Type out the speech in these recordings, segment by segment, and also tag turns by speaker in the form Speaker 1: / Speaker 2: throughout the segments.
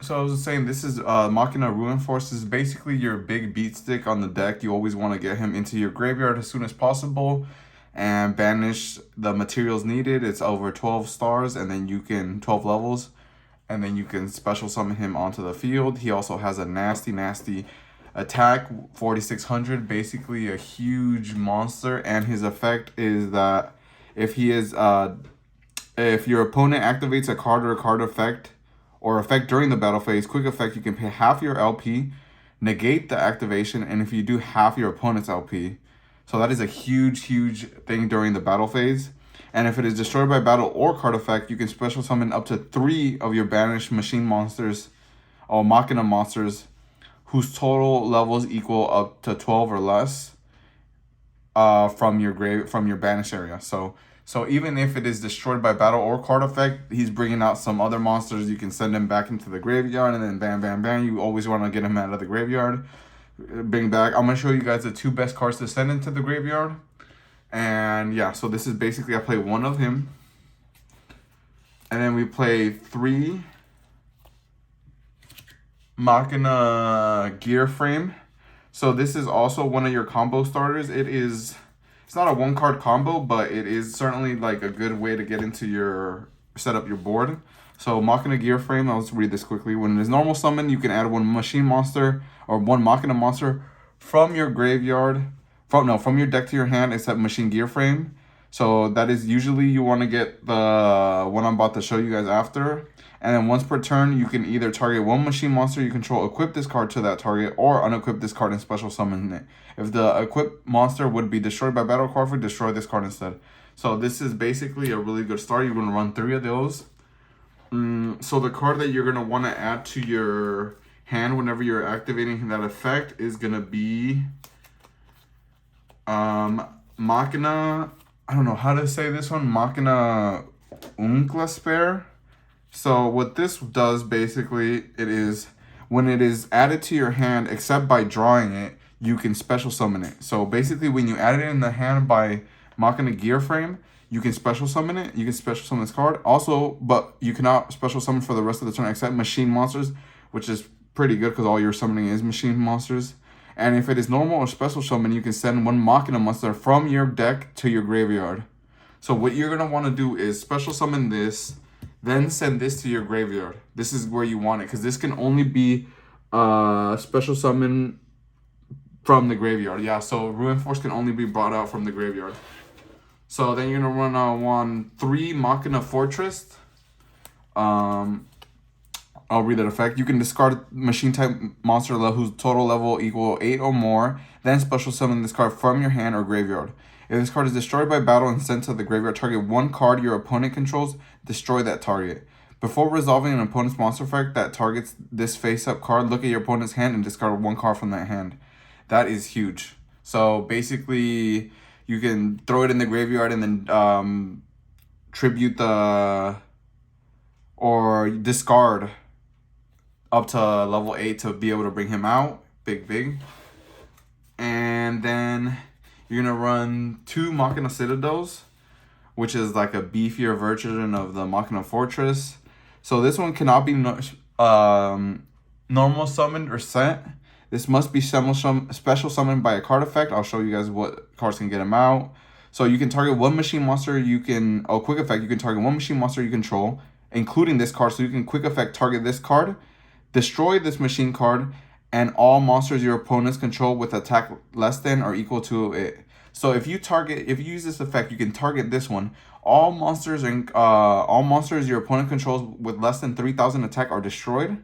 Speaker 1: So I was saying this is Machina Ruin Force is basically your big beat stick on the deck. You always want to get him into your graveyard as soon as possible and banish the materials needed. It's over 12 stars and then you can 12 levels and then you can special summon him onto the field. He also has a nasty attack 4600, basically a huge monster, and his effect is that if he is if your opponent activates a card or a card effect or effect during the battle phase, quick effect, you can pay half your LP, negate the activation, and if you do half your opponent's LP. So that is a huge thing during the battle phase. And if it is destroyed by battle or card effect, you can special summon up to 3 of your banished machine monsters or Machina monsters whose total levels equal up to 12 or less from your banished area. So even if it is destroyed by battle or card effect, he's bringing out some other monsters. You can send him back into the graveyard, and then bam. You always want to get him out of the graveyard. Bring back. I'm gonna show you guys the 2 best cards to send into the graveyard. And yeah, so this is basically I play 1 of him, and then we play 3 Machina Gear Frame. So this is also one of your combo starters. It's not a 1-card combo, but it is certainly like a good way to get into set up your board. So Machina Gear Frame, I'll just read this quickly. When it is normal summon, you can add 1 machine monster or 1 Machina monster from your graveyard, from your deck to your hand, except Machine Gear Frame. So that is usually you want to get the one I'm about to show you guys after. And then once per turn, you can either target 1 machine monster you control, equip this card to that target, or unequip this card and special summon it. If the equipped monster would be destroyed by battle card, destroy this card instead. So this is basically a really good start. You're going to run 3 of those. So the card that you're going to want to add to your hand whenever you're activating that effect is going to be Machina, I don't know how to say this one, Machina Unklasper. So what this does basically, it is when it is added to your hand, except by drawing it, you can special summon it. So basically when you add it in the hand by Machina Gear Frame, you can special summon it. You can special summon this card. Also, but you cannot special summon for the rest of the turn except machine monsters, which is pretty good because all you're summoning is machine monsters. And if it is normal or special summon, you can send 1 Machina monster from your deck to your graveyard. So what you're going to want to do is special summon this, then send this to your graveyard. This is where you want it, because this can only be special summon from the graveyard. Yeah, so Ruin Force can only be brought out from the graveyard. So then you're going to run on 3 Machina Fortress. I'll read that effect. You can discard machine type monster whose total level equal 8 or more, then special summon this card from your hand or graveyard. If this card is destroyed by battle and sent to the graveyard, target 1 card your opponent controls, destroy that target. Before resolving an opponent's monster effect that targets this face-up card, look at your opponent's hand and discard 1 card from that hand. That is huge. So basically, you can throw it in the graveyard and then tribute or discard up to level 8 to be able to bring him out. Big. And then you're going to run 2 Machina Citadels, which is like a beefier version of the Machina Fortress. So this one cannot be normal summoned or sent. This must be special summoned by a card effect. I'll show you guys what cards can get him out. So you can target 1 machine monster. Quick effect, you can target 1 machine monster you control, including this card. So you can quick effect target this card, destroy this machine card, and all monsters your opponents control with attack less than or equal to it. So if you use this effect, you can target this one. All monsters your opponent controls with less than 3,000 attack are destroyed.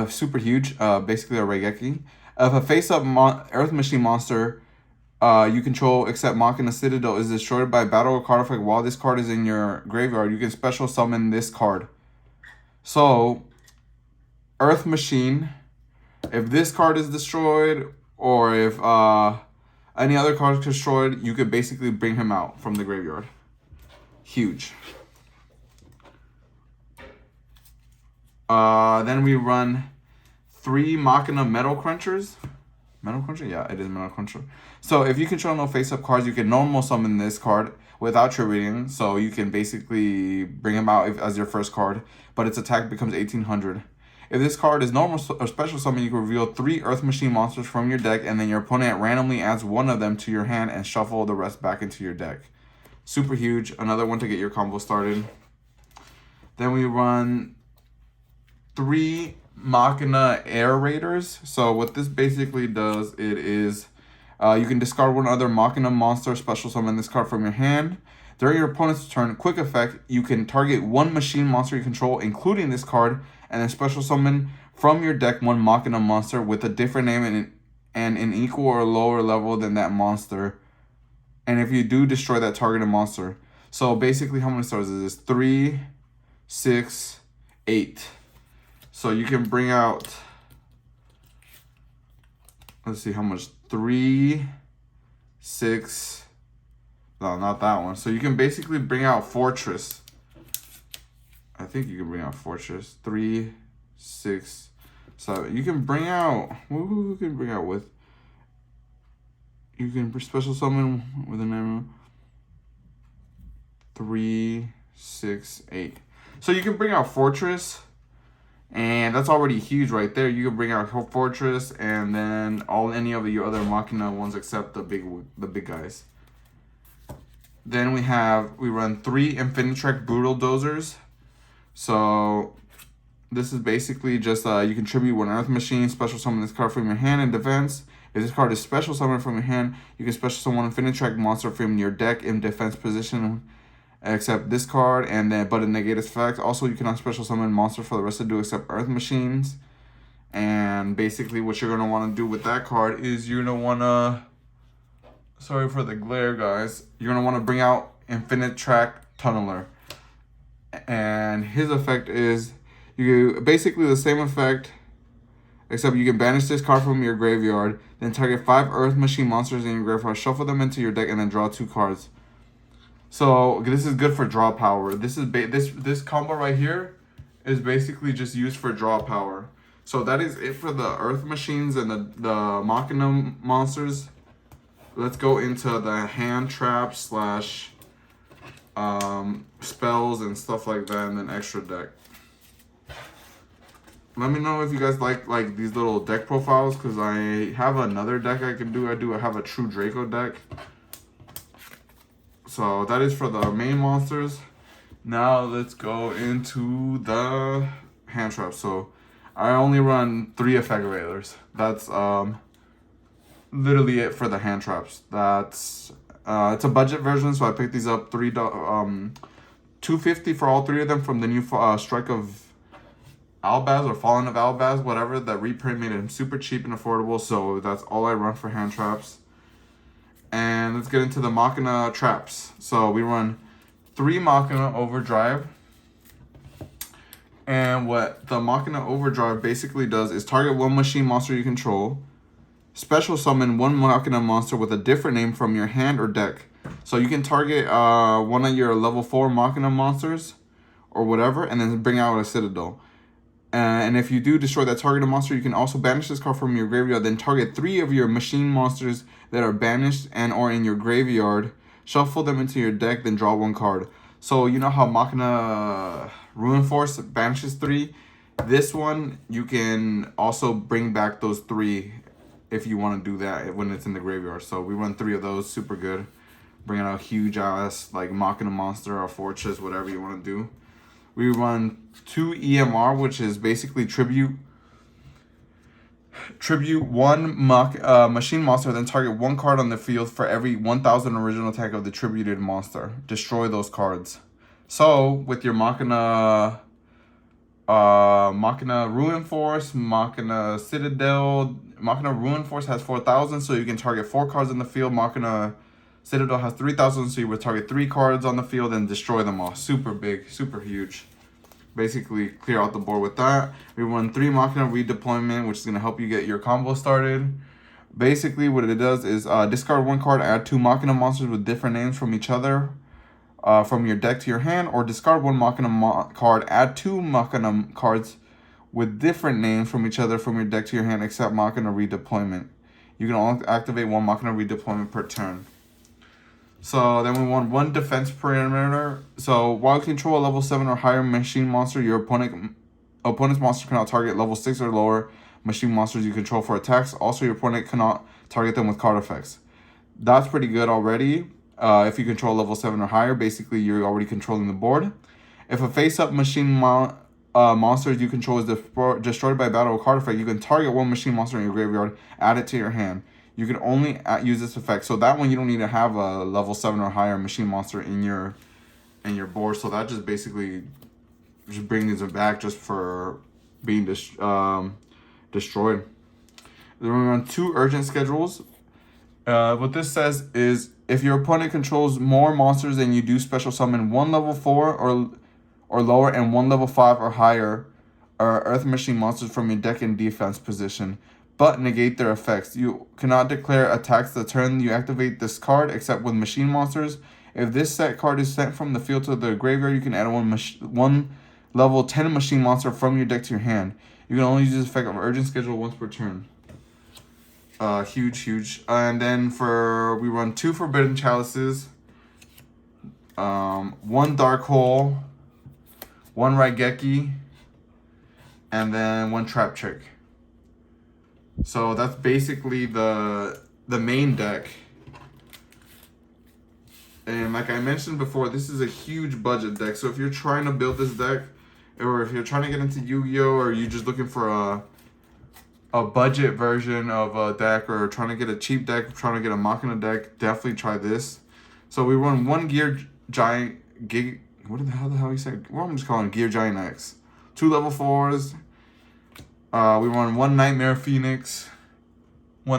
Speaker 1: Super huge. Basically a Raigeki. If a face-up Earth Machine monster you control except Machina Citadel is destroyed by battle or card effect while this card is in your graveyard, you can special summon this card. So Earth Machine, if this card is destroyed, or if any other card is destroyed, you could basically bring him out from the graveyard. Huge. Then we run 3 Machina Metal Crunchers. Metal Cruncher? Yeah, it is Metal Cruncher. So if you control no face-up cards, you can normal summon this card without tributing. So you can basically bring him out as your first card, but its attack becomes 1800. If this card is normal or special summon, you can reveal 3 Earth Machine monsters from your deck, and then your opponent randomly adds one of them to your hand and shuffle the rest back into your deck. Super huge. Another one to get your combo started. Then we run 3 Machina Aerators. So what this basically does, it is you can discard one other Machina monster, special summon this card from your hand. During your opponent's turn, quick effect, you can target one machine monster you control, including this card, and then special summon from your deck one Machina monster with a different name and an equal or lower level than that monster. And if you do, destroy that targeted monster. So basically, how many stars is this? 3, 6, 8. So you can bring out, let's see how much, 3, 6, no, not that one. So you can basically bring out Fortress. I think you can bring out Fortress. 3, 6, 7. You can bring out, who can bring out with? You can special summon with an arrow. 3, 6, 8. So you can bring out Fortress. And that's already huge right there. You can bring out Fortress and then any of your other Machina ones except the big guys. Then we run 3 Infinitrack Brutal Dozers. So this is basically just you can tribute one Earth Machine, special summon this card from your hand in defense. If this card is special summoned from your hand, you can special summon one Infinitrack monster from your deck in defense position. Except this card, and then but a negative effect. Also, you cannot special summon monsters for the rest of the do except Earth Machines. And basically, what you're gonna want to do with that card is you're gonna wanna. Sorry for the glare, guys. You're gonna want to bring out Infinitrack Tunneler, and his effect is basically the same effect, except you can banish this card from your graveyard, then target 5 Earth Machine monsters in your graveyard, shuffle them into your deck, and then draw 2 cards. So this is good for draw power. This is this combo right here is basically just used for draw power. So that is it for the Earth Machines and the Machina monsters. Let's go into the hand traps / spells and stuff like that, and then extra deck. Let me know if you guys like these little deck profiles, because I have another deck I can do. I have a True Draco deck. So that is for the main monsters. Now let's go into the hand traps. So I only run 3 Effectorators. That's literally it for the hand traps. That's it's a budget version, so I picked these up $250 for all 3 of them from the new Strike of Albaz or Fallen of Albaz, whatever. That reprint made them super cheap and affordable. So that's all I run for hand traps. And let's get into the Machina traps. So we run 3 Machina Overdrive. And what the Machina Overdrive basically does is target one machine monster you control, special summon one Machina monster with a different name from your hand or deck. So you can target one of your level 4 Machina monsters or whatever, and then bring out a Citadel. And if you do destroy that targeted monster, you can also banish this card from your graveyard, then target 3 of your machine monsters that are banished and or in your graveyard, shuffle them into your deck, then draw 1 card. So you know how Machina Ruin Force banishes 3? This one, you can also bring back those 3 if you want to do that when it's in the graveyard. So we run 3 of those, super good. Bringing out huge ass like Machina monster or Fortress, whatever you want to do. We run 2 EMR, which is basically tribute one machine monster, then target 1 card on the field for every 1,000 original attack of the tributed monster. Destroy those cards. So with your Machina Ruin Force, Machina Citadel, Machina Ruin Force has 4,000, so you can target 4 cards on the field. Machina Citadel has 3,000, so you would target 3 cards on the field and destroy them all. Super big, super huge. Basically clear out the board with that. We run 3 Machina Redeployment, which is going to help you get your combo started. Basically what it does is discard 1 card, add 2 Machina monsters with different names from each other from your deck to your hand, or discard 1 Machina card, add 2 Machina cards with different names from each other from your deck to your hand except Machina Redeployment. You can only activate one Machina redeployment per turn. So then we want one defense perimeter. So while you control a level 7 or higher machine monster, your opponent's monster cannot target level 6 or lower machine monsters you control for attacks. Also, your opponent cannot target them with card effects. That's pretty good already. If you control level 7 or higher, basically you're already controlling the board. If a face-up machine monster you control is destroyed by battle or card effect, you can target one machine monster in your graveyard, add it to your hand. You can only use this effect. So that one you don't need to have a level 7 or higher machine monster in your board. So that just basically just brings it back just for being destroyed. Then we run 2 urgent schedules. What this says is if your opponent controls more monsters than you do, special summon 1 level 4 or lower and 1 level 5 or higher Earth Machine monsters from your deck in defense position, but negate their effects. You cannot declare attacks the turn you activate this card except with machine monsters. If this set card is sent from the field to the graveyard, you can add one level 10 machine monster from your deck to your hand. You can only use this effect of urgent schedule once per turn. Huge. And then we run 2 Forbidden Chalices, 1 Dark Hole, 1 Raigeki, and then 1 Trap Trick. So that's basically the main deck. And like I mentioned before, this is a huge budget deck. So if you're trying to build this deck, or if you're trying to get into Yu-Gi-Oh, or you're just looking for a budget version of a deck, or trying to get a cheap deck, trying to get a Machina deck, definitely try this. So we run 1 Gear Giant what the hell you said? Well, I'm just calling Gear Giant X. 2 level 4s. We run 1 Nightmare Phoenix. Yeah,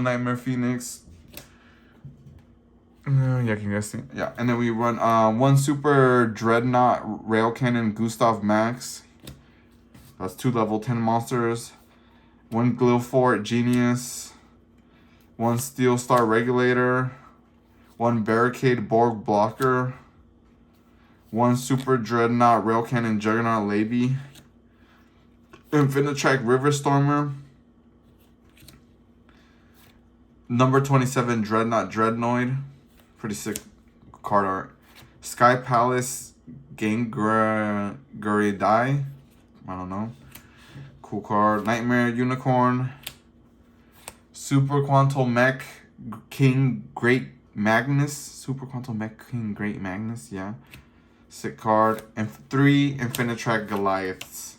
Speaker 1: can you guys see? Yeah, and then we run 1 Super Dreadnought Rail Cannon Gustav Max. That's 2 level 10 monsters. 1 Glowfort Genius. 1 Steel Star Regulator. 1 Barricade Borg Blocker. 1 Super Dreadnought Rail Cannon Juggernaut Lady. Infinitrack River Stormer. Number 27 Dreadnought Dreadnoid. Pretty sick card art. Sky Palace Ganguridai. I don't know. Cool card. Nightmare Unicorn. Super Quantum Mech King Great Magnus. Yeah. Sick card. And 3 Infinitrack Goliaths.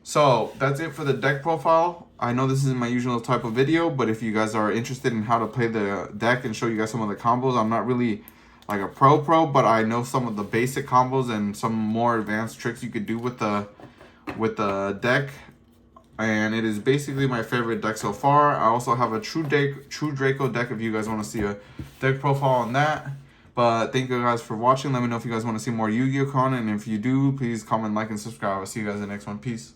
Speaker 1: So that's it for the deck profile. I know this isn't my usual type of video, but if you guys are interested in how to play the deck and show you guys some of the combos, I'm not really like a pro, but I know some of the basic combos and some more advanced tricks you could do with the deck. And it is basically my favorite deck so far. I also have a True Draco deck if you guys want to see a deck profile on that. But thank you guys for watching. Let me know if you guys want to see more Yu-Gi-Oh content. And if you do, please comment, like, and subscribe. I'll see you guys in the next one. Peace.